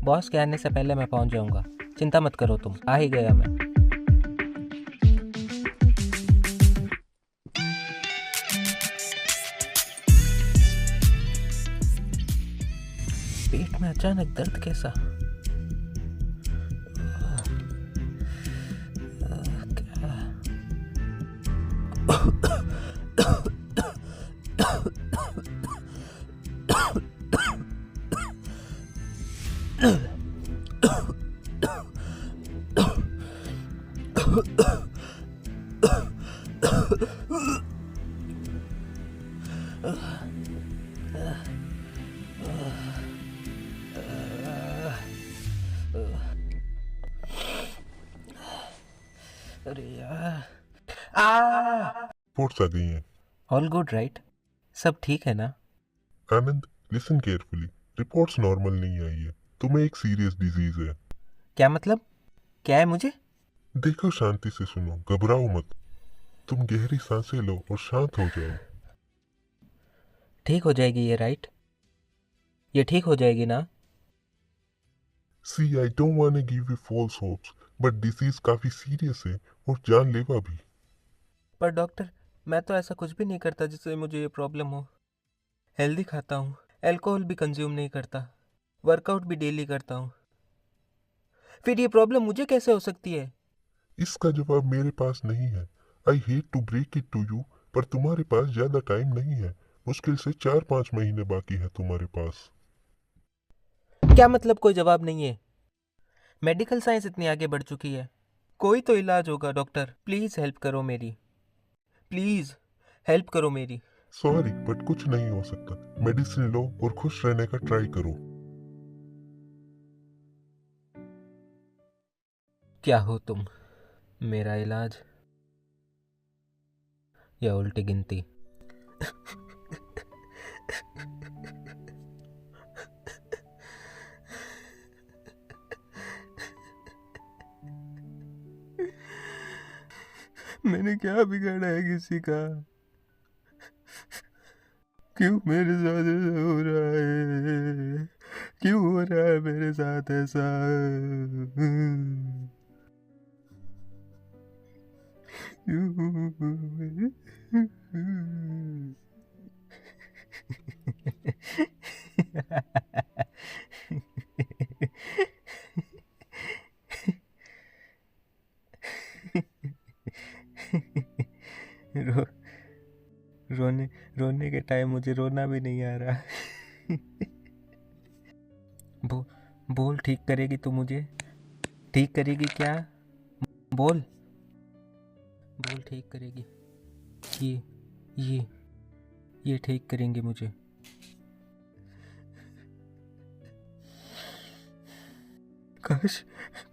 Boss के आने से पहले मैं पहुंच जाऊंगा, चिंता मत करो तुम, आ ही गया मैं। पेट में अचानक दर्द कैसा? अरे यार, रिपोर्ट्स आ गई हैं। All good right? सब ठीक है ना? आनंद, लिसन केयरफुली। रिपोर्ट्स नॉर्मल नहीं आई है, तुम्हें एक सीरियस डिजीज है। क्या मतलब? क्या है मुझे? देखो, शांति से सुनो, घबराओ मत। तुम गहरी सांसें लो और शांत हो जाओ। ठीक हो जाएगी ये, राइट? ये ठीक हो जाएगी ना? See, I don't want to give you false hopes, but disease काफी सीरियस है और जानलेवा भी। पर डॉक्टर, मैं तो ऐसा कुछ भी नहीं करता जिससे मुझे ये प्रॉब्लम हो। हेल्दी खाता हूँ, अल्कोहल भी कंज्यूम नहीं करता, वर्कआउट भी डेली करता हूँ। फिर ये प्रॉब्लम मुझे कैसे हो सकती है? इसका जवाब मेरे पास नहीं है। I hate to break it to you, पर तुम्हारे पास ज्यादा टाइम नहीं है। मुश्किल से 4-5 महीने बाकी है तुम्हारे पास। क्या मतलब कोई जवाब नहीं है? मेडिकल साइंस इतनी आगे बढ़ चुकी है, कोई तो इलाज होगा। डॉक्टर प्लीज़ हेल्प करो मेरी, प्लीज़ हेल्प करो मेरी। सॉरी, बट कुछ नहीं हो सकता। मेडिसिन लो और खुश रहने का ट्राई करो। क्या हो तुम, मेरा इलाज या उल्टी गिनती? मैंने क्या बिगाड़ा है किसी का? क्यों मेरे साथ ऐसा हो रहा है? क्यों हो रहा है मेरे साथ ऐसा? रो रोने रोने के टाइम मुझे रोना भी नहीं आ रहा। बो, बोल, ठीक करेगी तू मुझे? ठीक करेगी क्या? बोल, बोल ठीक करेगी। ये ये ये ठीक करेंगे मुझे। काश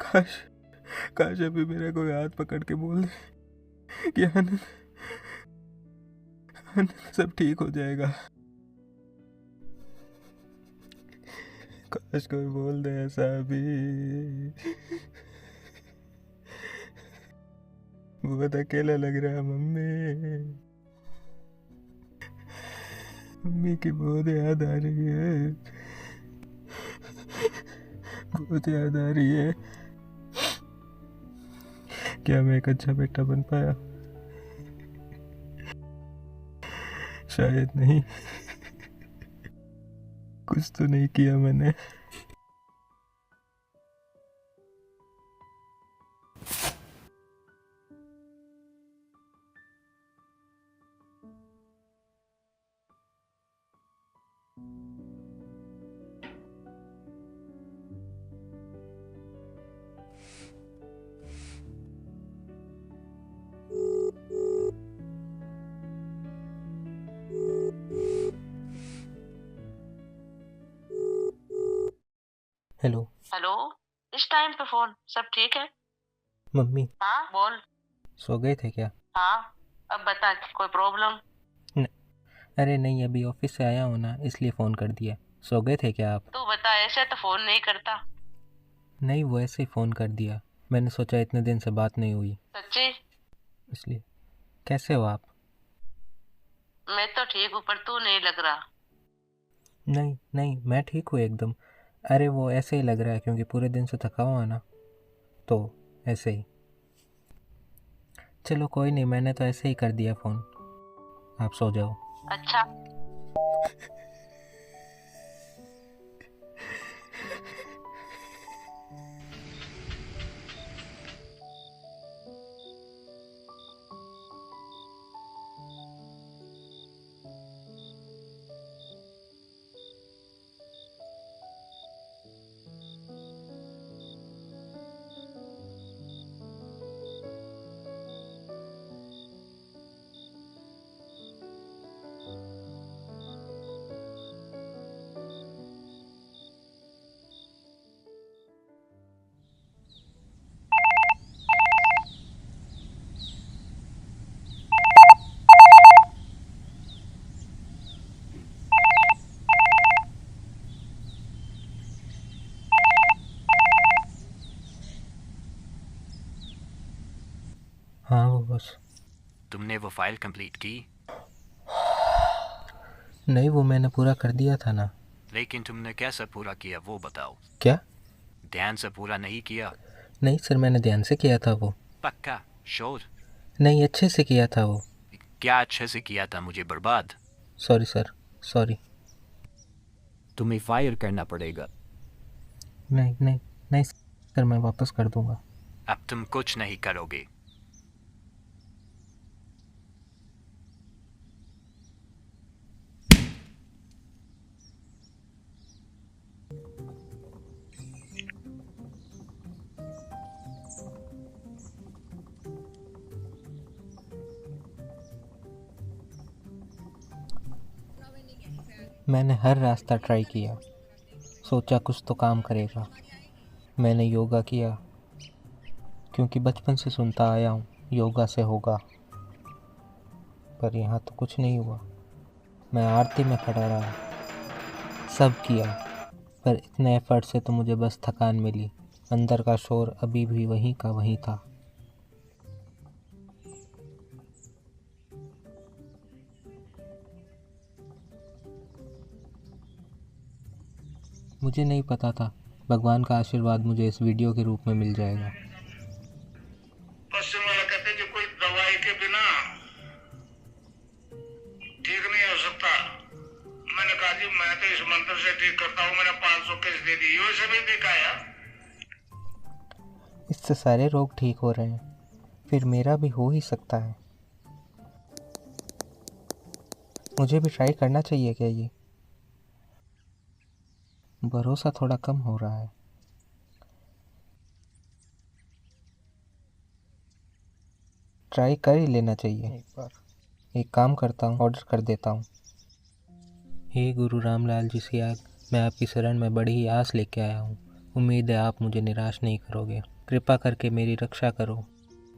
काश काश अभी मेरा कोई हाथ पकड़ के बोल दे कि आनंद, आनंद सब ठीक हो जाएगा। काश कोई बोल दे ऐसा अभी। बहुत अकेला लग रहा है मम्मी। मम्मी की बहुत याद आ रही है, बहुत याद आ रही है। क्या मैं एक अच्छा बेटा बन पाया? शायद नहीं। कुछ तो नहीं किया मैंने। हेलो। हेलो। इस टाइम पे फोन? सब ठीक है? मम्मी हाँ बोल। सो गए थे क्या? हाँ, अब बता, कोई प्रॉब्लम? न, अरे नहीं, अभी ऑफिस से आया हूँ ना, इसलिए फ़ोन कर दिया। सो गए थे क्या आप? तू बता, ऐसे तो फोन नहीं करता। नहीं, वो ऐसे ही फ़ोन कर दिया, मैंने सोचा इतने दिन से बात नहीं हुई, सच्ची? इसलिए। कैसे हो आप? मैं तो ठीक हूँ, पर तू नहीं लग रहा। नहीं नहीं, मैं ठीक हूँ एकदम। अरे वो ऐसे ही लग रहा है क्योंकि पूरे दिन से थका हुआ ना, तो ऐसे ही। चलो कोई नहीं, मैंने तो ऐसे ही कर दिया फ़ोन, आप सो जाओ। अच्छा, हाँ वो बस। तुमने वो फाइल कंप्लीट की? नहीं, वो मैंने पूरा कर दिया था ना। लेकिन तुमने कैसे पूरा किया वो बताओ। क्या? ध्यान से पूरा नहीं किया? नहीं सर, मैंने ध्यान से किया था वो। पक्का? श्योर? नहीं, अच्छे से किया था वो। क्या अच्छे से किया था? मुझे बर्बाद। Sorry sir, sorry. तुम्हें फायर करना पड़ेगा। नहीं नहीं नहीं सर, मैं वापस कर दूंगा। अब तुम कुछ नहीं करोगे। मैंने हर रास्ता ट्राई किया, सोचा कुछ तो काम करेगा। मैंने योगा किया क्योंकि बचपन से सुनता आया हूँ योगा से होगा, पर यहाँ तो कुछ नहीं हुआ। मैं आरती में खड़ा रहा, सब किया, पर इतने एफर्ट से तो मुझे बस थकान मिली। अंदर का शोर अभी भी वहीं का वहीं था। मुझे नहीं पता था भगवान का आशीर्वाद मुझे इस वीडियो के रूप में मिल जाएगा। पश्चिम वाला कहते हैं कि कोई दवाई के बिना ठीक नहीं हो सकता। मैंने कहा जी मैं तो इस मंत्र से ठीक करता हूँ, मैंने 500 केस दे दी, वैसे भी दिखाया। इससे सारे रोग ठीक हो रहे हैं, फिर मेरा भी हो ही सकता है। मुझे भी ट्राई करना चाहिए क्या ये? भरोसा थोड़ा कम हो रहा है। ट्राई कर ही लेना चाहिए एक बार। एक काम करता हूँ, ऑर्डर कर देता हूँ। हे गुरु रामलाल जी सियाग, मैं आपकी शरण में बड़ी ही आस लेके आया हूँ। उम्मीद है आप मुझे निराश नहीं करोगे। कृपा करके मेरी रक्षा करो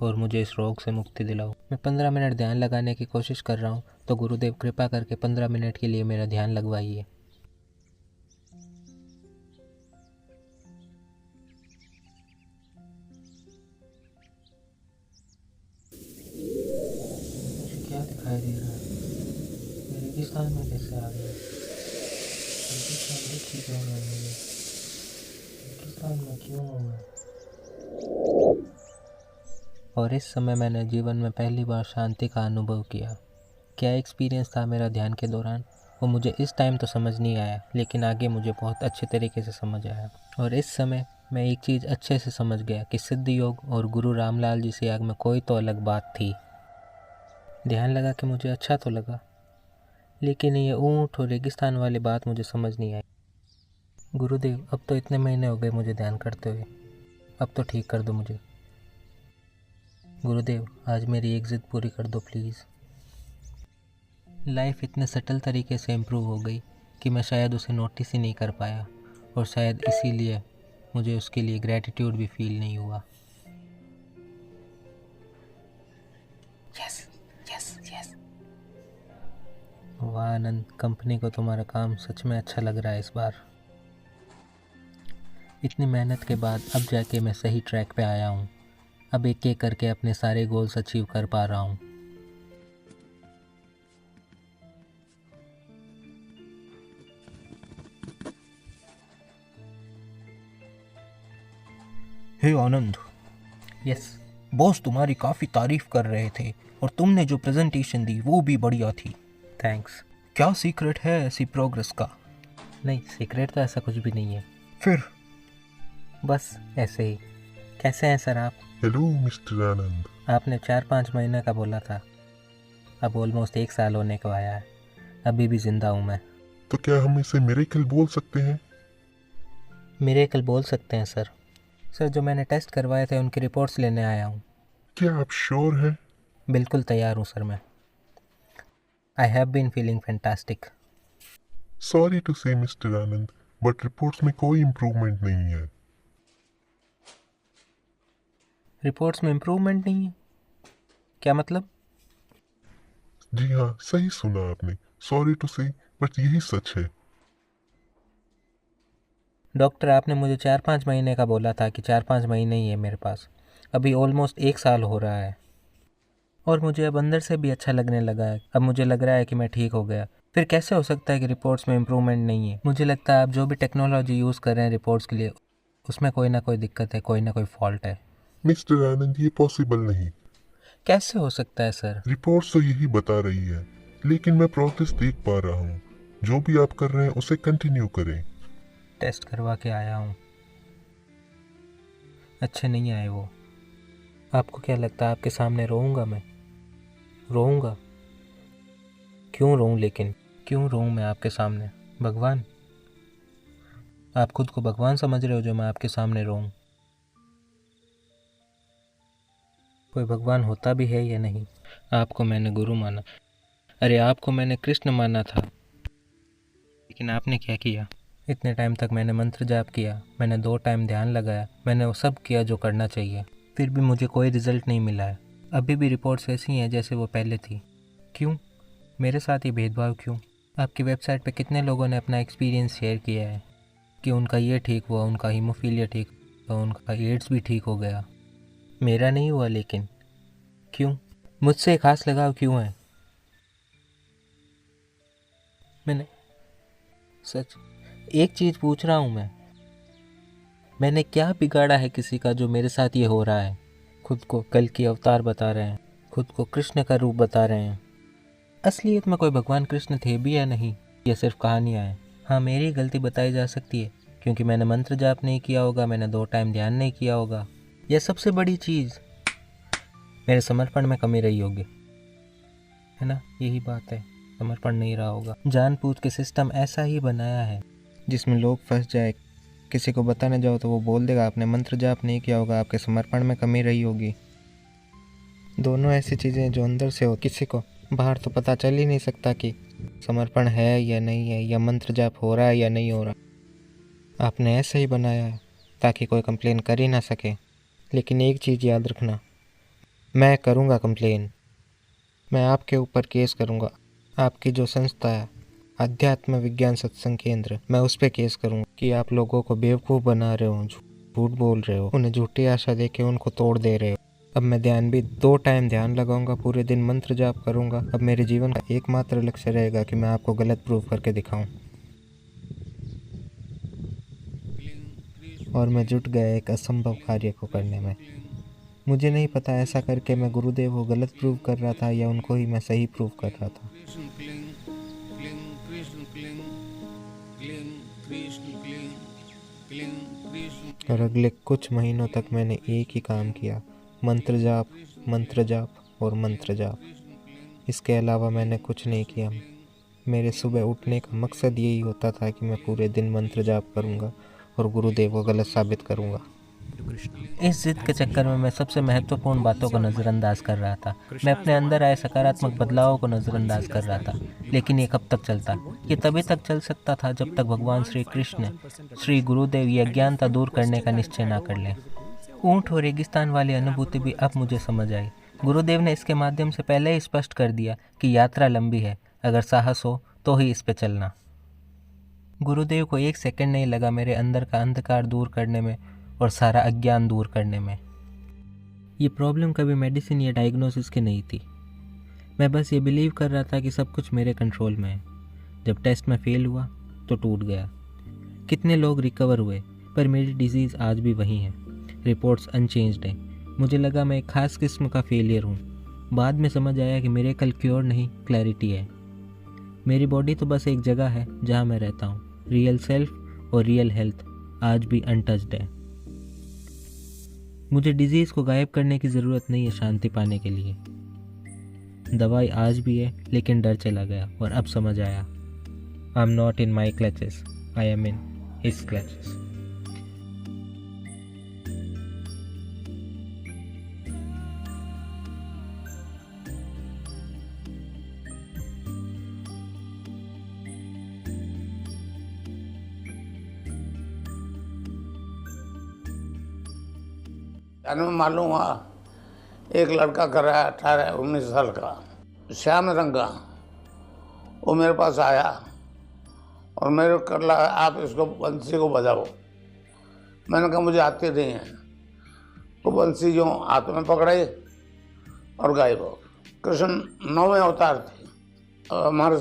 और मुझे इस रोग से मुक्ति दिलाओ। मैं 15 मिनट ध्यान लगाने की कोशिश कर रहा हूँ, तो गुरुदेव कृपा करके 15 मिनट के लिए मेरा ध्यान लगवाइए। क्या दिखाई दे रहा है? रेगिस्तान में कैसे आ गया? रेगिस्तान दिख ही क्यों रहा है मुझे? रेगिस्तान में क्यों हूँ मैं? और इस समय मैंने जीवन में पहली बार शांति का अनुभव किया। क्या एक्सपीरियंस था मेरा ध्यान के दौरान, वो मुझे इस टाइम तो समझ नहीं आया, लेकिन आगे मुझे बहुत अच्छे तरीके से समझ आया। और इस समय मैं एक चीज़ अच्छे से समझ गया कि सिद्ध योग और गुरु रामलाल जी सियाग में कोई तो अलग बात थी। ध्यान लगा कि मुझे अच्छा तो लगा, लेकिन ये ऊँट और रेगिस्तान वाली बात मुझे समझ नहीं आई। गुरुदेव, अब तो इतने महीने हो गए मुझे ध्यान करते हुए, अब तो ठीक कर दो मुझे। गुरुदेव, आज मेरी एक ज़िद पूरी कर दो प्लीज़। लाइफ इतने सटल तरीके से इम्प्रूव हो गई कि मैं शायद उसे नोटिस ही नहीं कर पाया, और शायद इसीलिए मुझे उसके लिए ग्रैटिट्यूड भी फील नहीं हुआ। Yes yes yes. वाह आनंद, कंपनी को तुम्हारा काम सच में अच्छा लग रहा है इस बार। इतनी मेहनत के बाद अब जाके मैं सही ट्रैक पे आया हूँ। अब एक एक करके अपने सारे गोल्स अचीव कर पा रहा हूँ। हे आनंद, यस, बॉस तुम्हारी काफ़ी तारीफ कर रहे थे और तुमने जो प्रेजेंटेशन दी वो भी बढ़िया थी। थैंक्स। क्या सीक्रेट है ऐसी प्रोग्रेस का? नहीं, सीक्रेट तो ऐसा कुछ भी नहीं है। फिर? बस ऐसे ही। कैसे हैं सर आप? हेलो मिस्टर आनंद। आपने 4-5 महीने का बोला था, अब ऑलमोस्ट 1 साल होने को आया है, अभी भी जिंदा हूँ मैं। तो क्या हम इसे मिरेकल बोल सकते हैं? मिरेकल बोल सकते हैं सर। सर, जो मैंने टेस्ट करवाए थे उनकी रिपोर्ट्स लेने आया हूँ। क्या आप श्योर हैं? बिल्कुल तैयार हूँ सर मैं। I have been feeling fantastic. Sorry to say mister Anand, but reports में कोई इम्प्रूवमेंट नहीं है। रिपोर्ट्स में इम्प्रूवमेंट नहीं है? क्या मतलब? जी हाँ, सही सुना आपने। सॉरी टू से, बट यही सच है। डॉक्टर, आपने मुझे 4-5 महीने का बोला था कि 4-5 महीने ही है मेरे पास, अभी ऑलमोस्ट 1 साल हो रहा है और मुझे अब अंदर से भी अच्छा लगने लगा है। अब मुझे लग रहा है कि मैं ठीक हो गया। फिर कैसे हो सकता है कि रिपोर्ट्स में इम्प्रूवमेंट नहीं है? मुझे लगता है आप जो भी टेक्नोलॉजी यूज़ कर रहे हैं रिपोर्ट्स के लिए, उसमें कोई ना कोई दिक्कत है, कोई ना कोई फॉल्ट है। मिस्टर आनंद, ये पॉसिबल नहीं। कैसे हो सकता है सर? रिपोर्ट्स तो यही बता रही है, लेकिन मैं प्रोग्रेस देख पा रहा हूँ। जो भी आप कर रहे हैं उसे कंटिन्यू करें। टेस्ट करवा के आया हूँ, अच्छे नहीं आए वो। आपको क्या लगता है आपके सामने रोऊंगा मैं? रोऊंगा? क्यों रोऊं? लेकिन क्यों रोऊं मैं आपके सामने? भगवान? आप खुद को भगवान समझ रहे हो जो मैं आपके सामने रोऊं? कोई भगवान होता भी है या नहीं? आपको मैंने गुरु माना, अरे आपको मैंने कृष्ण माना था, लेकिन आपने क्या किया? इतने टाइम तक मैंने मंत्र जाप किया, मैंने 2 टाइम ध्यान लगाया, मैंने वो सब किया जो करना चाहिए, फिर भी मुझे कोई रिजल्ट नहीं मिला है। अभी भी रिपोर्ट्स वैसी हैं जैसे वो पहले थी। क्यों? मेरे साथ ही भेदभाव क्यों? आपकी वेबसाइट पे कितने लोगों ने अपना एक्सपीरियंस शेयर किया है कि उनका ये ठीक हुआ, उनका हीमोफीलिया ठीक हुआ, उनका एड्स भी ठीक हो गया, मेरा नहीं हुआ। लेकिन क्यों? मुझसे खास लगाव क्यों है? मैंने सच एक चीज़ पूछ रहा हूँ मैंने क्या बिगाड़ा है किसी का जो मेरे साथ ये हो रहा है? खुद को कल की अवतार बता रहे हैं, खुद को कृष्ण का रूप बता रहे हैं। असलियत में कोई भगवान कृष्ण थे भी या नहीं, ये सिर्फ कहानियाँ हैं? हाँ, मेरी गलती बताई जा सकती है क्योंकि मैंने मंत्र जाप नहीं किया होगा, मैंने 2 टाइम ध्यान नहीं किया होगा, यह सबसे बड़ी चीज़ मेरे समर्पण में कमी रही होगी, है ना? यही बात है, समर्पण नहीं रहा होगा। जानबूझ के सिस्टम ऐसा ही बनाया है जिसमें लोग फंस जाए। किसी को बताने जाओ तो वो बोल देगा आपने मंत्र जाप नहीं किया होगा, आपके समर्पण में कमी रही होगी। दोनों ऐसी चीज़ें जो अंदर से हो, किसी को बाहर तो पता चल ही नहीं सकता कि समर्पण है या नहीं है, या मंत्र जाप हो रहा है या नहीं हो रहा। आपने ऐसे ही बनाया है ताकि कोई कंप्लेन कर ही ना सके। लेकिन एक चीज़ याद रखना, मैं करूँगा कंप्लेन, मैं आपके ऊपर केस करूँगा। आपकी जो संस्था है अध्यात्म विज्ञान सत्संग केंद्र, मैं उस पर केस करूँगा कि आप लोगों को बेवकूफ़ बना रहे हो, झूठ बोल रहे हो, उन्हें झूठी आशा देके उनको तोड़ दे रहे हो। अब मैं ध्यान भी 2 टाइम ध्यान लगाऊंगा, पूरे दिन मंत्र जाप करूँगा। अब मेरे जीवन का एकमात्र लक्ष्य रहेगा कि मैं आपको गलत प्रूफ करके दिखाऊं। और मैं जुट गया एक असंभव कार्य को करने में। मुझे नहीं पता ऐसा करके मैं गुरुदेव को गलत प्रूव कर रहा था या उनको ही मैं सही प्रूव कर रहा था। और अगले कुछ महीनों तक मैंने एक ही काम किया, मंत्र जाप, मंत्र जाप और मंत्र जाप। इसके अलावा मैंने कुछ नहीं किया। मेरे सुबह उठने का मकसद यही होता था कि मैं पूरे दिन मंत्र जाप करूँगा और गुरुदेव को गलत साबित करूँगा। इस जिद के चक्कर में मैं सबसे महत्वपूर्ण बातों को नज़रअंदाज कर रहा था। मैं अपने अंदर आए सकारात्मक बदलावों को नज़रअंदाज कर रहा था। लेकिन ये कब तक चलता? ये तभी तक चल सकता था जब तक भगवान श्री कृष्ण, श्री गुरुदेव ये अज्ञानता दूर करने का निश्चय ना कर लें। ऊँट और रेगिस्तान वाली अनुभूति भी अब मुझे समझ आई। गुरुदेव ने इसके माध्यम से पहले ही स्पष्ट कर दिया कि यात्रा लंबी है, अगर साहस हो तो ही इस पे चलना। गुरुदेव को 1 सेकंड नहीं लगा मेरे अंदर का अंधकार दूर करने में और सारा अज्ञान दूर करने में। ये प्रॉब्लम कभी मेडिसिन या डायग्नोसिस की नहीं थी। मैं बस ये बिलीव कर रहा था कि सब कुछ मेरे कंट्रोल में है। जब टेस्ट में फेल हुआ तो टूट गया। कितने लोग रिकवर हुए, पर मेरी डिजीज़ आज भी वही है। रिपोर्ट्स अनचेंज्ड हैं। मुझे लगा मैं एक ख़ास किस्म का फेलियर हूँ। बाद में समझ आया कि मेरे कल क्योर नहीं, क्लैरिटी है। मेरी बॉडी तो बस एक जगह है जहाँ मैं रहता हूँ। रियल सेल्फ और रियल हेल्थ आज भी अनटच्ड है। मुझे डिजीज़ को गायब करने की ज़रूरत नहीं है शांति पाने के लिए। दवाई आज भी है, लेकिन डर चला गया और अब समझ आया। I am not in my clutches, I am in his clutches. जाने में मालूम हुआ एक लड़का कर रहा है 18-19 साल का, श्याम रंग का। वो मेरे पास आया और मेरे को कर लगा आप इसको बंसी को बजाओ। मैंने कहा मुझे आती नहीं है। तो बंसी जो हाथ में पकड़ाई और गायब हो। कृष्ण 9वें अवतार थे। और हमारे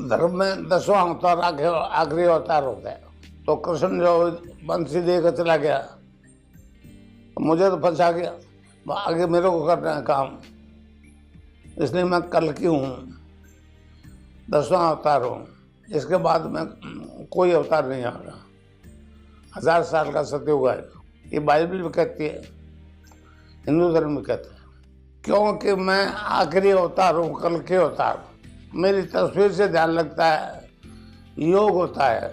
धर्म में 10वां अवतार आखिरी अवतार होता है। तो कृष्ण जो बंसी दे कर चला गया, मुझे तो फंसा गया। आगे मेरे को करना है काम, इसलिए मैं कल की हूँ, 10वां अवतार हूँ। इसके बाद में कोई अवतार नहीं आएगा। 1000 साल का सतयुग आएगा। ये बाइबल भी कहती है, हिंदू धर्म भी कहते हैं। क्योंकि मैं आखिरी अवतार हूँ, कल के अवतार। मेरी तस्वीर से ध्यान लगता है, योग होता है।